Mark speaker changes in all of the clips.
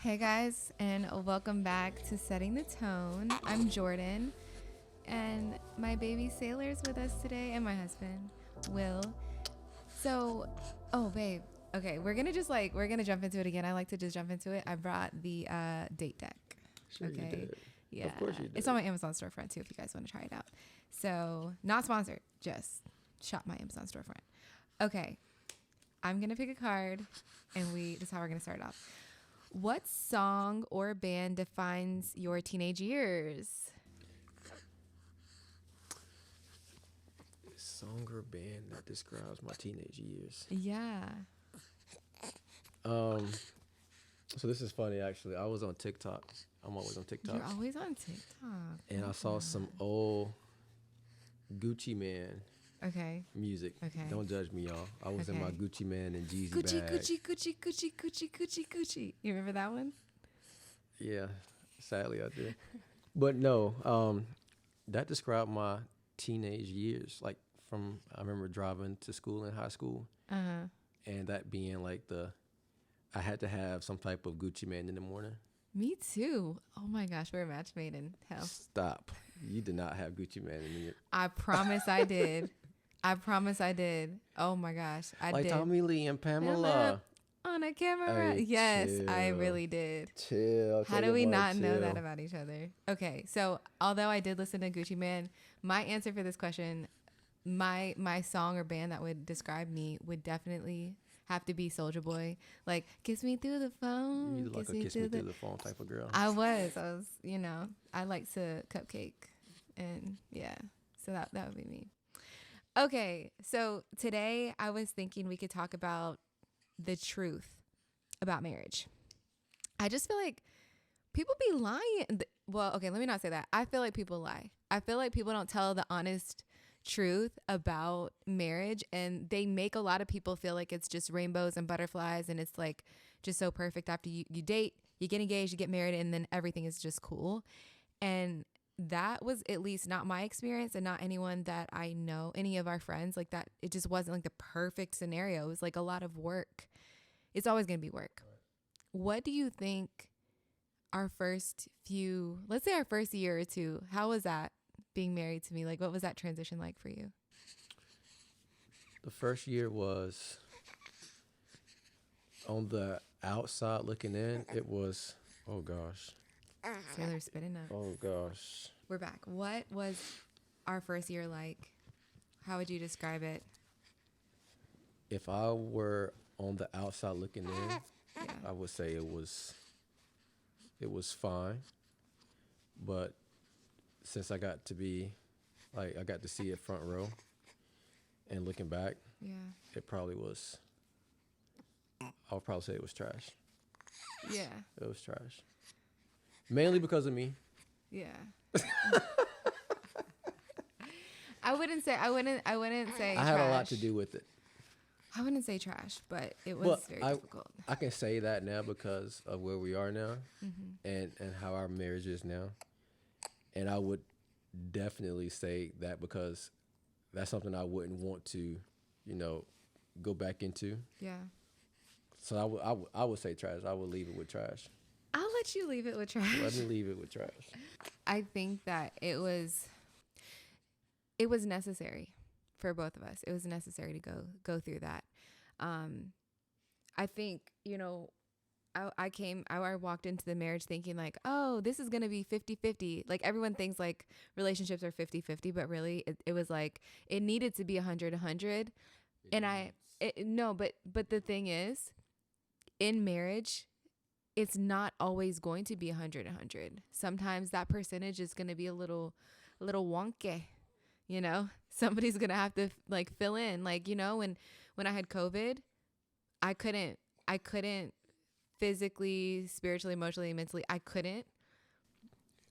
Speaker 1: Hey guys, and welcome back to Setting the Tone. I'm Jordan, and my baby Sailor's with us today, and my husband, Will. So, oh babe, okay, we're gonna jump into it again. I like to just jump into it. I brought the date deck.
Speaker 2: Sure you did.
Speaker 1: Yeah,
Speaker 2: Of course you did.
Speaker 1: it's on my Amazon storefront too if you guys want to try it out. So, not sponsored, just shop my Amazon storefront. Okay, I'm gonna pick a card, and this is how we're gonna start off. What song or band defines your teenage years?
Speaker 2: Song or band that describes my teenage years.
Speaker 1: Yeah.
Speaker 2: So this is funny actually. I was on TikTok. I'm always on TikTok.
Speaker 1: You're always on TikTok.
Speaker 2: And I saw some old Gucci Man
Speaker 1: Okay.
Speaker 2: music.
Speaker 1: Okay.
Speaker 2: Don't judge me, y'all. I was in my
Speaker 1: Okay.
Speaker 2: Gucci Man and Jeezy
Speaker 1: Gucci,
Speaker 2: bag.
Speaker 1: Gucci. You remember that one?
Speaker 2: Yeah, sadly I did. But no, that described my teenage years. Like I remember driving to school in high school, and that being like I had to have some type of Gucci Man in the morning.
Speaker 1: Me too. Oh my gosh, we're a match made in hell.
Speaker 2: Stop. You did not have Gucci Man in your
Speaker 1: I promise I did. I promise I did. Oh my gosh, I
Speaker 2: like
Speaker 1: did.
Speaker 2: Tommy Lee and Pamela.
Speaker 1: On a camera.
Speaker 2: Hey,
Speaker 1: Yes, I
Speaker 2: chill.
Speaker 1: really did.
Speaker 2: Chill.
Speaker 1: How do we not know that about each other? Okay, so although I did listen to Gucci Man, my answer for this question, my song or band that would describe me would definitely have to be Soulja Boy. Like, kiss me through the phone.
Speaker 2: You like a kiss me through the phone type of girl.
Speaker 1: I was, I like to cupcake, and yeah, so that would be me. Okay, so today I was thinking we could talk about the truth about marriage. I just feel like people be lying. Well, okay, let me not say that. I feel like people lie. I feel like people don't tell the honest truth about marriage, and they make a lot of people feel like it's just rainbows and butterflies, and it's like just so perfect after you date, you get engaged, you get married, and then everything is just cool. And that was at least not my experience, and not anyone that I know, any of our friends, like that. It just wasn't like the perfect scenario. It was like a lot of work. It's always going to be work. What do you think let's say our first year or two, how was that being married to me? Like, what was that transition like for you?
Speaker 2: The first year was on the outside looking in. It was, oh gosh.
Speaker 1: Sailor spitting up.
Speaker 2: Oh gosh.
Speaker 1: We're back. What was our first year like? How would you describe it?
Speaker 2: If I were on the outside looking in,
Speaker 1: Yeah.
Speaker 2: I would say it was fine. But since I got to see it front row and looking back,
Speaker 1: Yeah.
Speaker 2: it probably was, I would probably say it was trash.
Speaker 1: Yeah.
Speaker 2: It was trash. Mainly because of me.
Speaker 1: Yeah. I wouldn't say
Speaker 2: I had a lot to
Speaker 1: trash.
Speaker 2: do with it.
Speaker 1: I wouldn't say trash, but it was
Speaker 2: Well,
Speaker 1: very difficult.
Speaker 2: I can say that now because of where we are now, and how our marriage is now. And I would definitely say that because that's something I wouldn't want to, go back into.
Speaker 1: Yeah.
Speaker 2: So I would say trash. I would leave it with trash.
Speaker 1: I'll let you leave it with trash.
Speaker 2: Let me leave it with trash.
Speaker 1: I think that it was necessary for both of us. It was necessary to go through that. I think, I walked into the marriage thinking like, oh, this is going to be 50-50. Like everyone thinks like relationships are 50-50, but really it was like, it needed to be 100-100. But the thing is, in marriage, it's not always going to be 100-100. Sometimes that percentage is going to be a little wonky. Somebody's going to have to like fill in. Like, when I had COVID, I couldn't physically, spiritually, emotionally, mentally, I couldn't.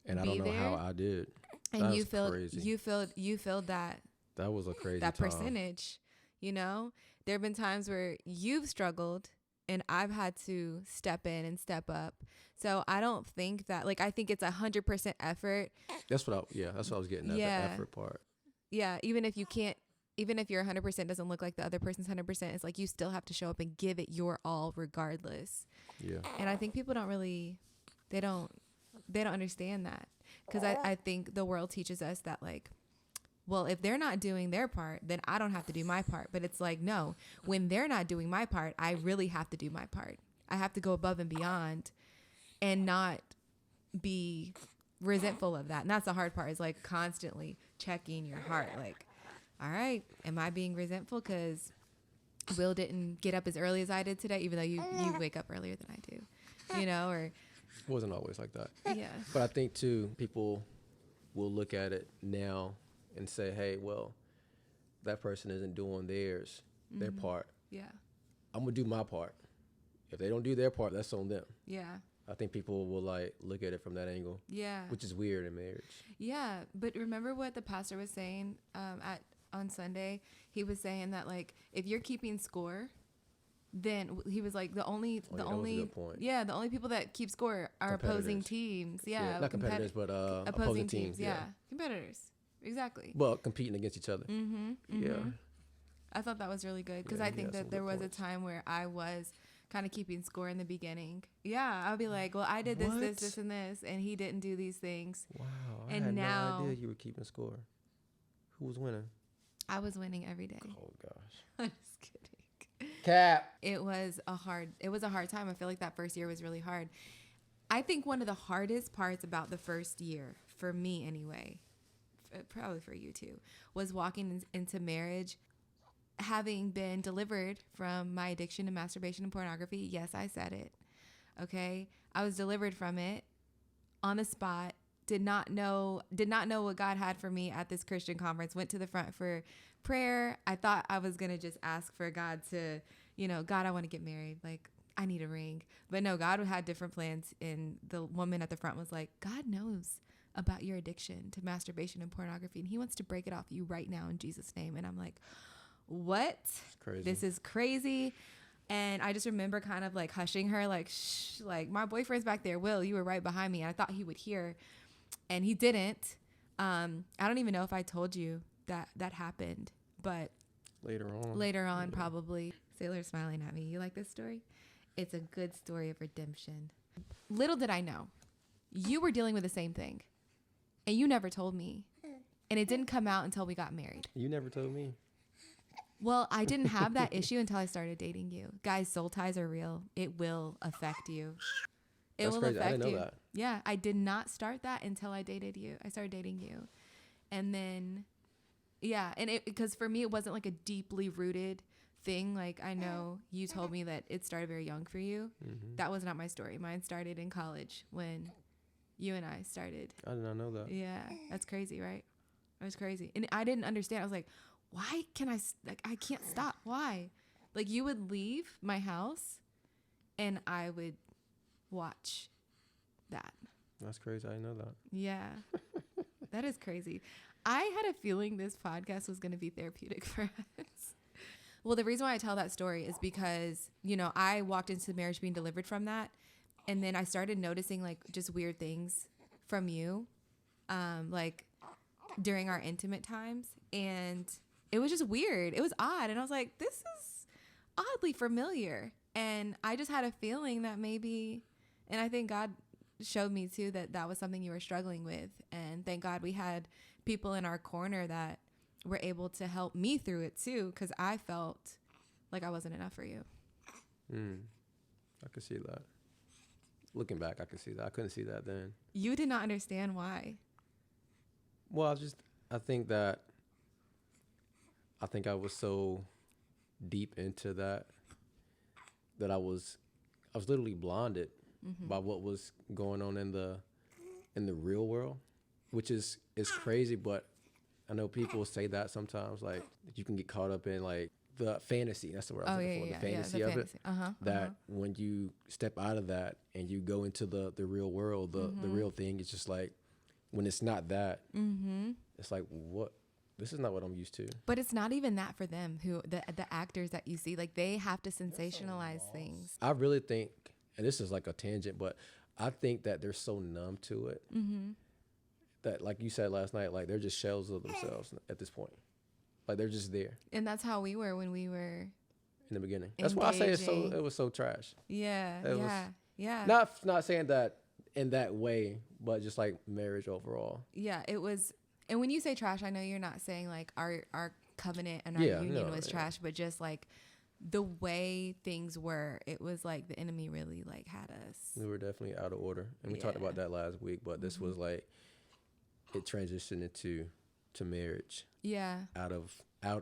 Speaker 2: And I don't know how I did.
Speaker 1: And
Speaker 2: That's
Speaker 1: you filled
Speaker 2: crazy.
Speaker 1: you filled that
Speaker 2: That was a crazy
Speaker 1: that
Speaker 2: time.
Speaker 1: percentage. There have been times where you've struggled and I've had to step in and step up. So I don't think that, like, I think it's 100% effort.
Speaker 2: That's what I was getting at,
Speaker 1: Yeah.
Speaker 2: the effort part.
Speaker 1: Yeah. Even if you can't even if your 100% doesn't look like the other person's 100%, it's like you still have to show up and give it your all regardless.
Speaker 2: Yeah.
Speaker 1: And I think people don't really, they don't understand that. Because I think the world teaches us that, like, well, if they're not doing their part, then I don't have to do my part. But it's like, no, when they're not doing my part, I really have to do my part. I have to go above and beyond and not be resentful of that. And that's the hard part, is like constantly checking your heart. Like, all right, am I being resentful because Will didn't get up as early as I did today, even though you wake up earlier than I do, you know, or.
Speaker 2: It wasn't always like that.
Speaker 1: Yeah.
Speaker 2: But I think, too, people will look at it now and say, hey, well, that person isn't doing their part.
Speaker 1: Yeah.
Speaker 2: I'm going to do my part. If they don't do their part, that's on them.
Speaker 1: Yeah.
Speaker 2: I think people will, like, look at it from that angle.
Speaker 1: Yeah.
Speaker 2: Which is weird in marriage.
Speaker 1: Yeah. But remember what the pastor was saying on Sunday? He was saying that, like, if you're keeping score, then he was like, the only people that keep score are opposing teams. Yeah.
Speaker 2: Not competitors, but opposing teams.
Speaker 1: Yeah. Competitors. Exactly.
Speaker 2: Well, competing against each other. Yeah.
Speaker 1: I thought that was really good, because I think that there was a time where I was kind of keeping score in the beginning. Yeah, I'll be like, well, I did this, and this, and he didn't do these things.
Speaker 2: Wow, I
Speaker 1: and
Speaker 2: had
Speaker 1: now,
Speaker 2: no idea you were keeping score. Who was winning?
Speaker 1: I was winning every day.
Speaker 2: Oh gosh.
Speaker 1: I'm just kidding.
Speaker 2: Cap.
Speaker 1: It was a hard time. I feel like that first year was really hard. I think one of the hardest parts about the first year, for me anyway, probably for you too, was walking into marriage, having been delivered from my addiction to masturbation and pornography. Yes, I said it. Okay. I was delivered from it on the spot. Did not know what God had for me at this Christian conference. Went to the front for prayer. I thought I was going to just ask for God to, God, I want to get married. Like, I need a ring. But no, God had different plans. And the woman at the front was like, God knows about your addiction to masturbation and pornography, and he wants to break it off you right now in Jesus' name. And I'm like, what? This is crazy. And I just remember kind of like hushing her, like, shh, like, my boyfriend's back there. Will, you were right behind me. And I thought he would hear, and he didn't. I don't even know if I told you that happened, but later on, probably. Sailor's smiling at me. You like this story? It's a good story of redemption. Little did I know, you were dealing with the same thing, and you never told me, and it didn't come out until we got married.
Speaker 2: You never told me.
Speaker 1: Well, I didn't have that issue until I started dating you. Guys, soul ties are real. It will affect you.
Speaker 2: That's crazy. I didn't know that.
Speaker 1: Yeah, I did not start that until I dated you. I started dating you. And then, yeah, and because for me, it wasn't like a deeply rooted thing. Like, I know you told me that it started very young for you. Mm-hmm. That was not my story. Mine started in college when you and I started.
Speaker 2: I did not know that.
Speaker 1: Yeah, that's crazy, right? It was crazy. And I didn't understand. I was like, why can I can't stop. Why? Like, you would leave my house and I would watch that.
Speaker 2: That's crazy. I didn't know that.
Speaker 1: Yeah. That is crazy. I had a feeling this podcast was going to be therapeutic for us. Well, the reason why I tell that story is because, I walked into marriage being delivered from that. And then I started noticing like just weird things from you, like during our intimate times. And it was just weird. It was odd. And I was like, this is oddly familiar. And I just had a feeling that maybe, and I think God showed me too, that was something you were struggling with. And thank God we had people in our corner that were able to help me through it too, because I felt like I wasn't enough for you.
Speaker 2: I could see that. Looking back, I could see that. I couldn't see that then.
Speaker 1: You did not understand why.
Speaker 2: Well, I think I was so deep into that I was literally blinded by what was going on in the real world, which is crazy. But I know people say that sometimes, like, you can get caught up in like the fantasy. That's the word I was looking for. The fantasy of it. That when you step out of that and you go into the real world, the real thing is just like, when it's not that, it's like, what? This is not what I'm used to.
Speaker 1: But it's not even that for them, who the actors that you see, like, they have to sensationalize things.
Speaker 2: I really think, and this is like a tangent, but I think that they're so numb to it that, like you said last night, like, they're just shells of themselves at this point. Like they're just there
Speaker 1: And that's how we were when we were
Speaker 2: in the beginning. That's why I say it was so trash.
Speaker 1: Yeah.
Speaker 2: It
Speaker 1: Yeah. Yeah.
Speaker 2: Not saying that in that way, but just like marriage overall.
Speaker 1: Yeah. It was. And when you say trash, I know you're not saying like our covenant and our union was trash, but just like the way things were, it was like the enemy really like had us.
Speaker 2: We were definitely out of order, and we talked about that last week. But this was like it transitioned into marriage.
Speaker 1: Yeah.
Speaker 2: Out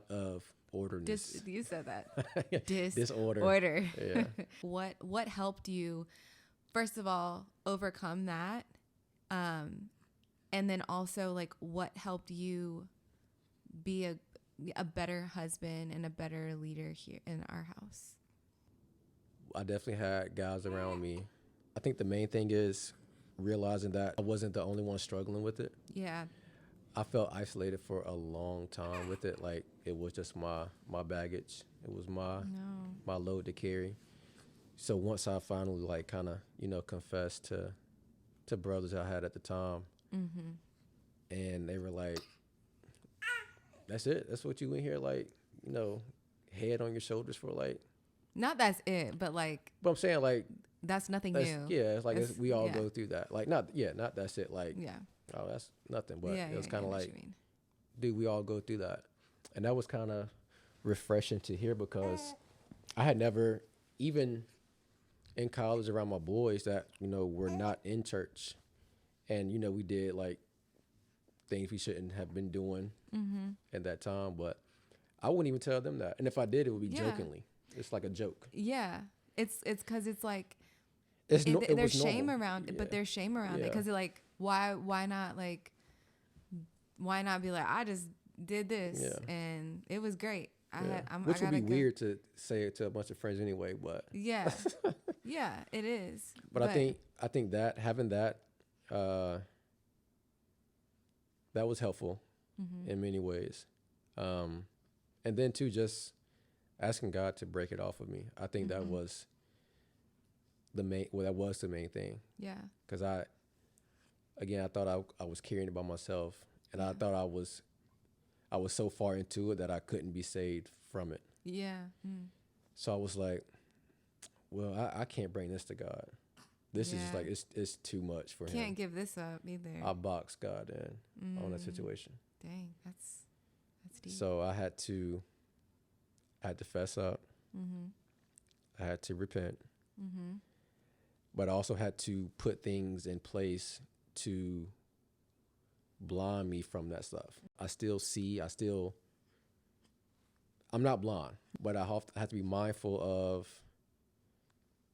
Speaker 2: of orderness.
Speaker 1: You said that.
Speaker 2: Disorder.
Speaker 1: Order.
Speaker 2: Yeah.
Speaker 1: What helped you, first of all, overcome that, and then also like what helped you be a better husband and a better leader here in our house?
Speaker 2: I definitely had guys around me. I think the main thing is realizing that I wasn't the only one struggling with it.
Speaker 1: Yeah.
Speaker 2: I felt isolated for a long time with it. Like it was just my baggage. It was my load to carry. So once I finally like kind of, confessed to brothers I had at the time, and they were like, that's it. That's what you in here, like, head on your shoulders for, like.
Speaker 1: Not that's it, but like.
Speaker 2: But I'm saying, like.
Speaker 1: That's nothing new.
Speaker 2: Yeah, it's like we all go through that. Like, not that's it. Like, oh, that's nothing. But it was kind of like, dude, we all go through that. And that was kind of refreshing to hear because I had never, even in college around my boys that, were not in church. And, we did, like, things we shouldn't have been doing at that time, but I wouldn't even tell them that. And if I did, it would be jokingly. It's like a joke.
Speaker 1: Yeah, it's because it's like
Speaker 2: there's
Speaker 1: shame around it, but there's shame around it because like why not be like I just did this and it was great.
Speaker 2: Which would be weird to say it to a bunch of friends anyway, but
Speaker 1: yeah, it is.
Speaker 2: But I think that having that. That was helpful in many ways. And then too, just asking God to break it off of me. I think that was the main thing. Yeah. Cause I thought I was carrying it by myself and I thought I was so far into it that I couldn't be saved from it. Yeah. So I was like, well, I can't bring this to God. This is like it's too much for him.
Speaker 1: Can't give this up either.
Speaker 2: I boxed God in on that situation.
Speaker 1: Dang, that's deep.
Speaker 2: So I had to fess up. I had to repent. But I also had to put things in place to blind me from that stuff. I'm not blind, but I have to be mindful of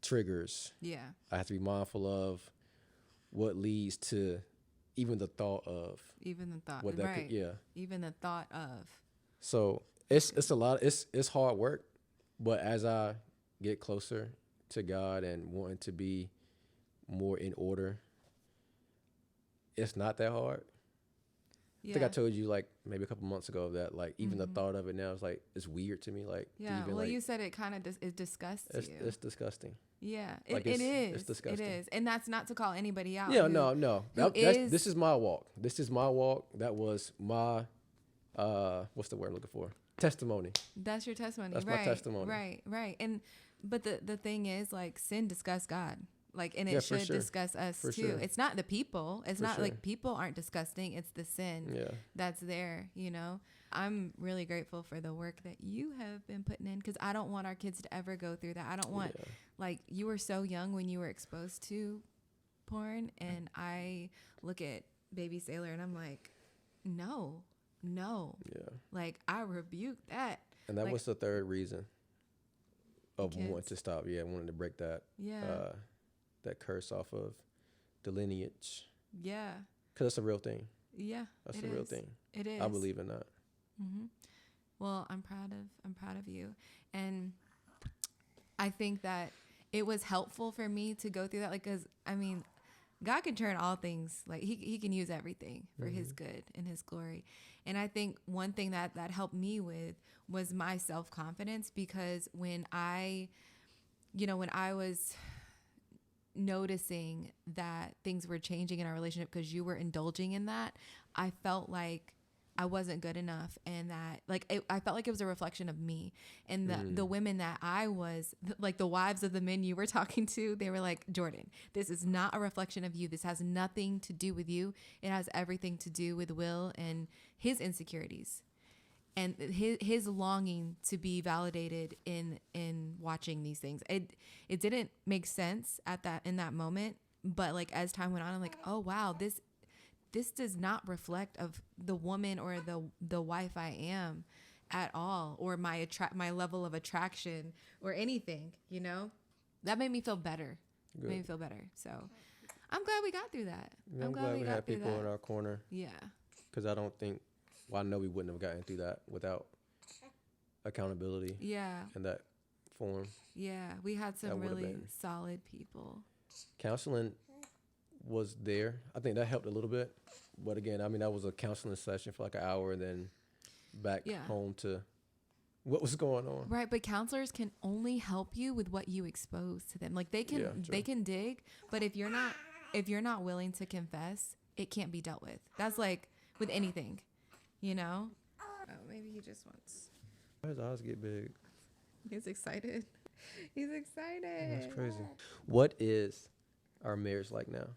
Speaker 2: triggers. Yeah. I have to be mindful of what leads to even the thought of.
Speaker 1: Even the thought,
Speaker 2: what that
Speaker 1: right. Even the thought of.
Speaker 2: So it's a lot, it's hard work, but as I get closer to God and wanting to be more in order, it's not that hard. Yeah. I think I told you like maybe a couple months ago that like even the thought of it now is like it's weird to me. Like
Speaker 1: well, like, you said it kind of it disgusts you.
Speaker 2: It's disgusting.
Speaker 1: Yeah, it is. It's disgusting. It is, and that's not to call anybody out.
Speaker 2: Yeah, no. This is my walk. This is my walk. That was my what's the word I'm looking for? Testimony.
Speaker 1: That's your testimony.
Speaker 2: That's my testimony.
Speaker 1: Right. And but the thing is like sin disgusts God. Like, and it should discuss us too. Sure. It's not the people. It's not like people aren't disgusting. It's the sin that's there, I'm really grateful for the work that you have been putting in because I don't want our kids to ever go through that. I don't want, like, you were so young when you were exposed to porn. And I look at Baby Sailor and I'm like, no. Yeah. Like, I rebuke that.
Speaker 2: And that was the third reason of wanting to stop. Yeah, wanting to break that. Yeah. That curse off of the lineage. Yeah. Because it's a real thing.
Speaker 1: Yeah.
Speaker 2: That's a real thing.
Speaker 1: It is.
Speaker 2: I believe in that.
Speaker 1: Well, I'm proud of you. And I think that it was helpful for me to go through that. Like, cause I mean, God can turn all things, like he can use everything for his good and his glory. And I think one thing that helped me with was my self-confidence, because when I was noticing that things were changing in our relationship because you were indulging in that, I felt like I wasn't good enough, and that like I felt like it was a reflection of me. And the women that I was, like the wives of the men you were talking to, they were like, Jordan, this is not a reflection of you. This has nothing to do with you. It has everything to do with Will and his insecurities and his longing to be validated in watching these things. It didn't make sense in that moment, but like as time went on, I'm like, oh wow, this does not reflect of the woman or the wife I am at all, or my level of attraction or anything, you know. That made me feel better.
Speaker 2: Good.
Speaker 1: Made me feel better. So I'm glad we got through that.
Speaker 2: Yeah, I'm glad we had people in our corner.
Speaker 1: Yeah.
Speaker 2: Because I don't think, well, I know we wouldn't have gotten through that without accountability.
Speaker 1: Yeah.
Speaker 2: In that form.
Speaker 1: Yeah, we had some really solid people.
Speaker 2: Counseling was there. I think that helped a little bit. But again, I mean, that was a counseling session for like an hour and then back home to what was going on.
Speaker 1: Right, but counselors can only help you with what you expose to them. Like they can dig, but if you're not willing to confess, it can't be dealt with. That's like with anything, you know? Oh, maybe he just wants.
Speaker 2: His eyes get big.
Speaker 1: He's excited. He's excited.
Speaker 2: That's crazy. What is our marriage like now?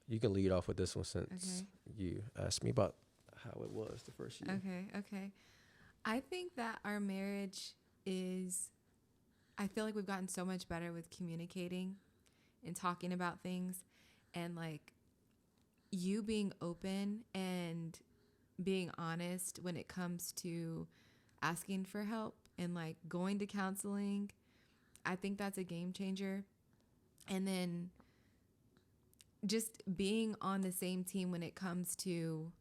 Speaker 2: You can lead off with this one since you asked me about how it was the first year.
Speaker 1: Okay. I think that our marriage I feel like we've gotten so much better with communicating and talking about things, and like you being open and being honest when it comes to asking for help and like going to counseling. I think that's a game changer. And then just being on the same team when it comes to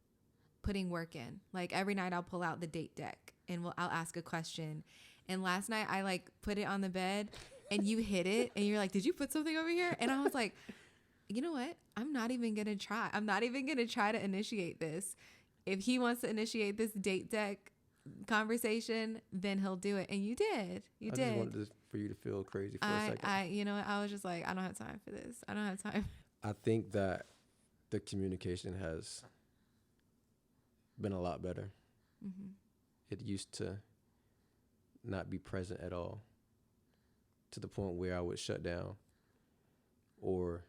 Speaker 1: putting work in. Like every night I'll pull out the date deck and I'll ask a question. And last night I like put it on the bed and you hit it and you're like, did you put something over here? And I was like, you know what? I'm not even going to try. I'm not even going to try to initiate this. If he wants to initiate this date deck conversation, then he'll do it. And you did. You did.
Speaker 2: I just wanted for you to feel crazy for a second.
Speaker 1: You know, I was just like, I don't have time for this. I don't have time.
Speaker 2: I think that the communication has been a lot better. Mm-hmm. It used to not be present at all, to the point where I would shut down or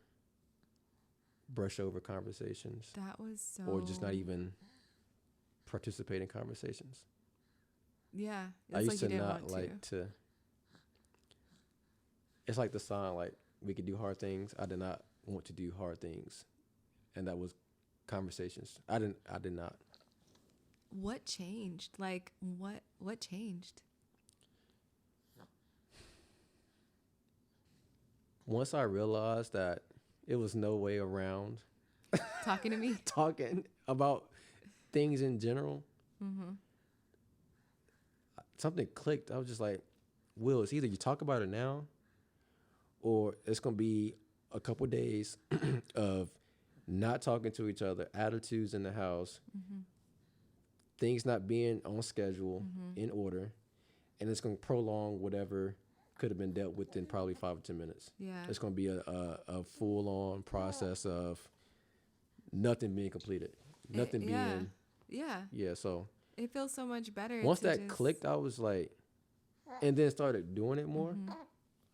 Speaker 2: brush over conversations.
Speaker 1: That was so...
Speaker 2: Or just not even participate in conversations.
Speaker 1: Yeah.
Speaker 2: I used to not like to... It's like the song, like, we could do hard things. I did not want to do hard things. And that was conversations. I did not.
Speaker 1: What changed? Like, what changed?
Speaker 2: Once I realized that it was no way around
Speaker 1: talking to me,
Speaker 2: talking about things in general, something clicked. I was just like, Will, it's either you talk about it now or it's going to be a couple days of not talking to each other, attitudes in the house, things not being on schedule, in order, and it's going to prolong whatever could have been dealt with in probably 5 or 10 minutes.
Speaker 1: Yeah.
Speaker 2: It's going to be a full-on process of nothing being completed, nothing being...
Speaker 1: Yeah.
Speaker 2: Yeah, so...
Speaker 1: It feels so much better.
Speaker 2: Once that clicked, I was like... And then started doing it more. I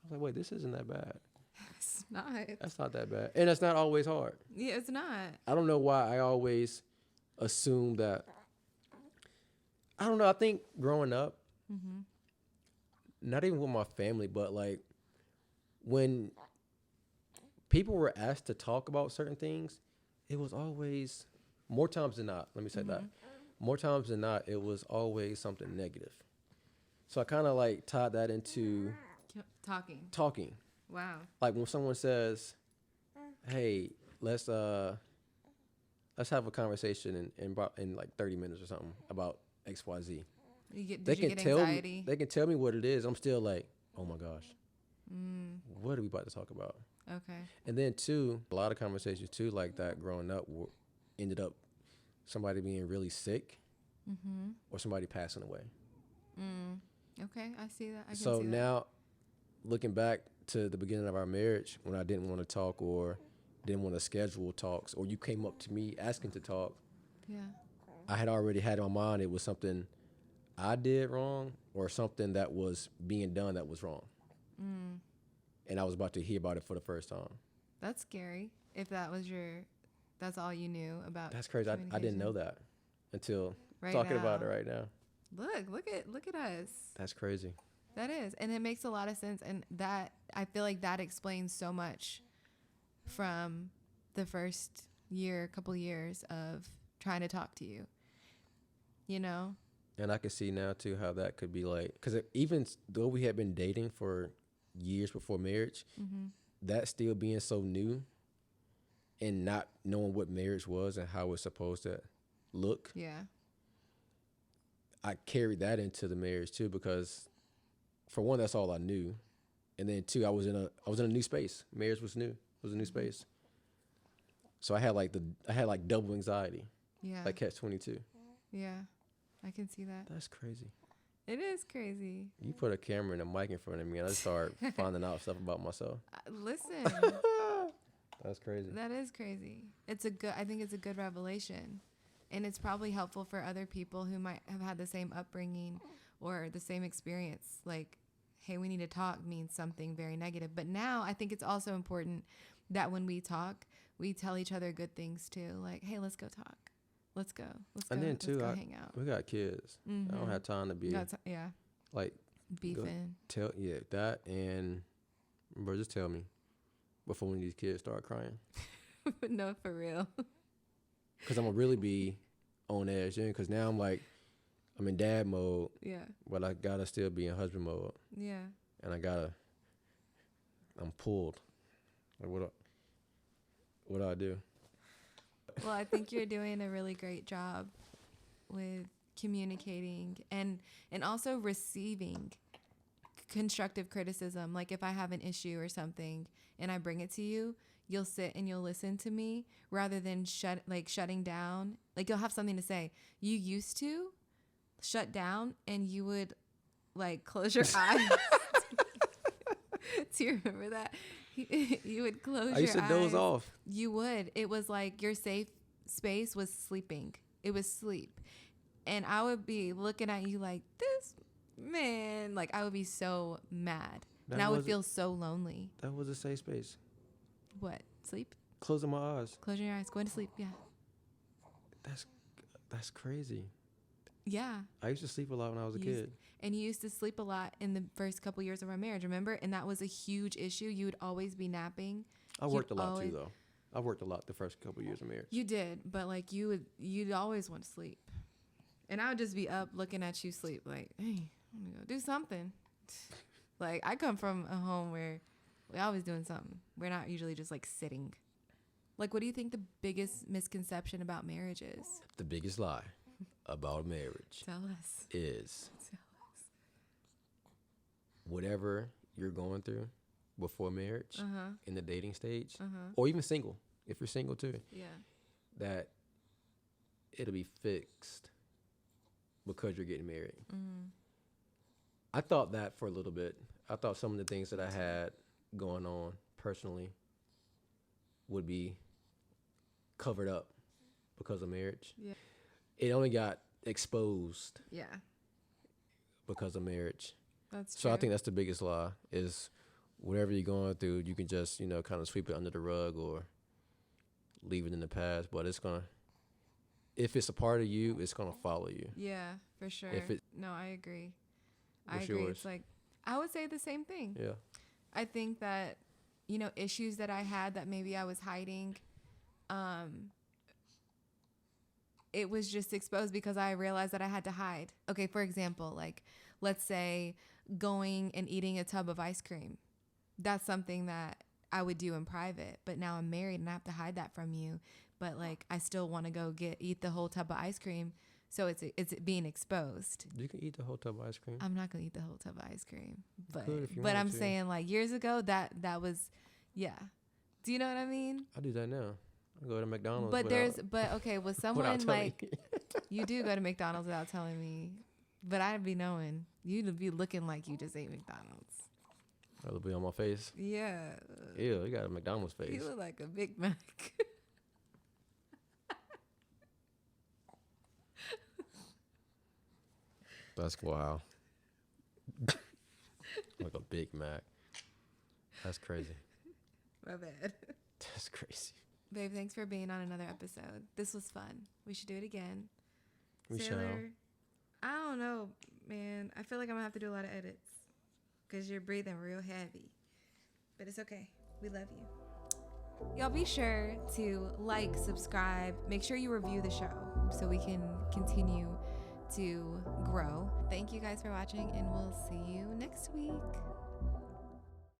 Speaker 2: was like, wait, this isn't that bad.
Speaker 1: It's not.
Speaker 2: That's not that bad. And it's not always hard.
Speaker 1: Yeah, it's not.
Speaker 2: I don't know why I always assume that... I don't know. I think growing up, not even with my family, but like when people were asked to talk about certain things, it was always, more times than not, let me say that, more times than not, it was always something negative. So I kind of like tied that into talking.
Speaker 1: Wow.
Speaker 2: Like when someone says, hey, let's have a conversation in like 30 minutes or something about XYZ.
Speaker 1: Did you get anxiety?
Speaker 2: They can tell me what it is. I'm still like, oh my gosh, what are we about to talk about?
Speaker 1: Okay.
Speaker 2: And then too, a lot of conversations too like that growing up ended up somebody being really sick or somebody passing away.
Speaker 1: Okay, I see that. I can
Speaker 2: so
Speaker 1: see
Speaker 2: now, looking back to the beginning of our marriage, when I didn't want to talk or didn't want to schedule talks, or you came up to me asking to talk,
Speaker 1: Yeah.
Speaker 2: I had already had in my mind it was something I did wrong or something that was being done that was wrong. And I was about to hear about it for the first time.
Speaker 1: That's scary. If that's all you knew about.
Speaker 2: That's crazy. I didn't know that until talking about it right now.
Speaker 1: Look at us.
Speaker 2: That's crazy.
Speaker 1: That is, and it makes a lot of sense, and that I feel like that explains so much from the first couple years of trying to talk to you. You know.
Speaker 2: And I can see now too how that could be like, because even though we had been dating for years before marriage, that still being so new and not knowing what marriage was and how it's supposed to look.
Speaker 1: Yeah.
Speaker 2: I carried that into the marriage too, because for one, that's all I knew. And then two, I was in a new space. Marriage was new. It was a new space. So I had like double anxiety.
Speaker 1: Yeah.
Speaker 2: Like catch-22.
Speaker 1: Yeah. I can see that.
Speaker 2: That's crazy.
Speaker 1: It is crazy.
Speaker 2: You put a camera and a mic in front of me and I start finding out stuff about myself.
Speaker 1: Listen.
Speaker 2: That's crazy.
Speaker 1: That is crazy. I think it's a good revelation. And it's probably helpful for other people who might have had the same upbringing or the same experience. Like, hey, we need to talk means something very negative. But now I think it's also important that when we talk, we tell each other good things too. Like, hey, let's go talk. Let's go.
Speaker 2: And then too,
Speaker 1: let's go hang out.
Speaker 2: We got kids. I don't have time to be like
Speaker 1: beefing.
Speaker 2: That and bro, just tell me before when these kids start crying.
Speaker 1: No, for real.
Speaker 2: Because I'm gonna really be on edge, because now I'm in dad mode.
Speaker 1: Yeah.
Speaker 2: But I gotta still be in husband mode.
Speaker 1: Yeah.
Speaker 2: And I'm pulled. Like what do I do?
Speaker 1: Well, I think you're doing a really great job with communicating and also receiving constructive criticism. Like if I have an issue or something and I bring it to you, you'll sit and you'll listen to me rather than shutting down. Like you'll have something to say. You used to shut down and you would like close your eyes. Do you remember that? You would close your eyes.
Speaker 2: I used to doze off.
Speaker 1: You would. It was like your safe space was sleeping. It was sleep. And I would be looking at you like, this man. Like I would be so mad. And I would feel so lonely.
Speaker 2: That was a safe space.
Speaker 1: What? Sleep?
Speaker 2: Closing my eyes.
Speaker 1: Closing your eyes. Going to sleep. Yeah.
Speaker 2: That's crazy.
Speaker 1: Yeah.
Speaker 2: I used to sleep a lot when I was a kid.
Speaker 1: And you used to sleep a lot in the first couple years of our marriage, remember? And that was a huge issue. You would always be napping.
Speaker 2: I worked a lot too, though. I worked a lot the first couple years of marriage.
Speaker 1: You did, but like you'd always want to sleep. And I would just be up looking at you sleep like, hey, I'm gonna go do something. Like I come from a home where we're always doing something. We're not usually just like sitting. Like what do you think the biggest misconception about marriage is?
Speaker 2: The biggest lie about marriage.
Speaker 1: Tell us.
Speaker 2: Is whatever you're going through before marriage, in the dating stage, or even single, if you're single too, that it'll be fixed because you're getting married. I thought that for a little bit. I thought some of the things that I had going on personally would be covered up because of marriage. Yeah. It only got exposed because of marriage.
Speaker 1: That's
Speaker 2: so
Speaker 1: true.
Speaker 2: I think that's the biggest lie is whatever you're going through, you can just, kind of sweep it under the rug or leave it in the past. But if it's a part of you, it's going to follow you.
Speaker 1: Yeah, for sure. No, I agree.
Speaker 2: What's yours?
Speaker 1: It's like, I would say the same thing.
Speaker 2: Yeah.
Speaker 1: I think that, issues that I had that maybe I was hiding, it was just exposed because I realized that I had to hide. Okay, for example, like, let's say going and eating a tub of ice cream. That's something that I would do in private, but now I'm married and I have to hide that from you. But like, I still want to go eat the whole tub of ice cream. So it's being exposed.
Speaker 2: You can eat the whole tub of ice cream.
Speaker 1: I'm not going to eat the whole tub of ice cream,
Speaker 2: but
Speaker 1: I'm saying like years ago that was, yeah. Do you know what I mean?
Speaker 2: I do that now. I go to McDonald's.
Speaker 1: But okay, with someone like, you do go to McDonald's without telling me, but I'd be knowing. You'd be looking like you just ate McDonald's.
Speaker 2: It'll be on my face.
Speaker 1: Yeah.
Speaker 2: Ew, you got a McDonald's face.
Speaker 1: You look like a Big Mac.
Speaker 2: That's wild. Like a Big Mac. That's crazy.
Speaker 1: My bad.
Speaker 2: That's crazy.
Speaker 1: Babe, thanks for being on another episode. This was fun. We should do it again.
Speaker 2: We
Speaker 1: Sailor,
Speaker 2: shall.
Speaker 1: I don't know, man. I feel like I'm going to have to do a lot of edits because you're breathing real heavy. But it's okay. We love you. Y'all be sure to like, subscribe. Make sure you review the show so we can continue to grow. Thank you guys for watching, and we'll see you next week.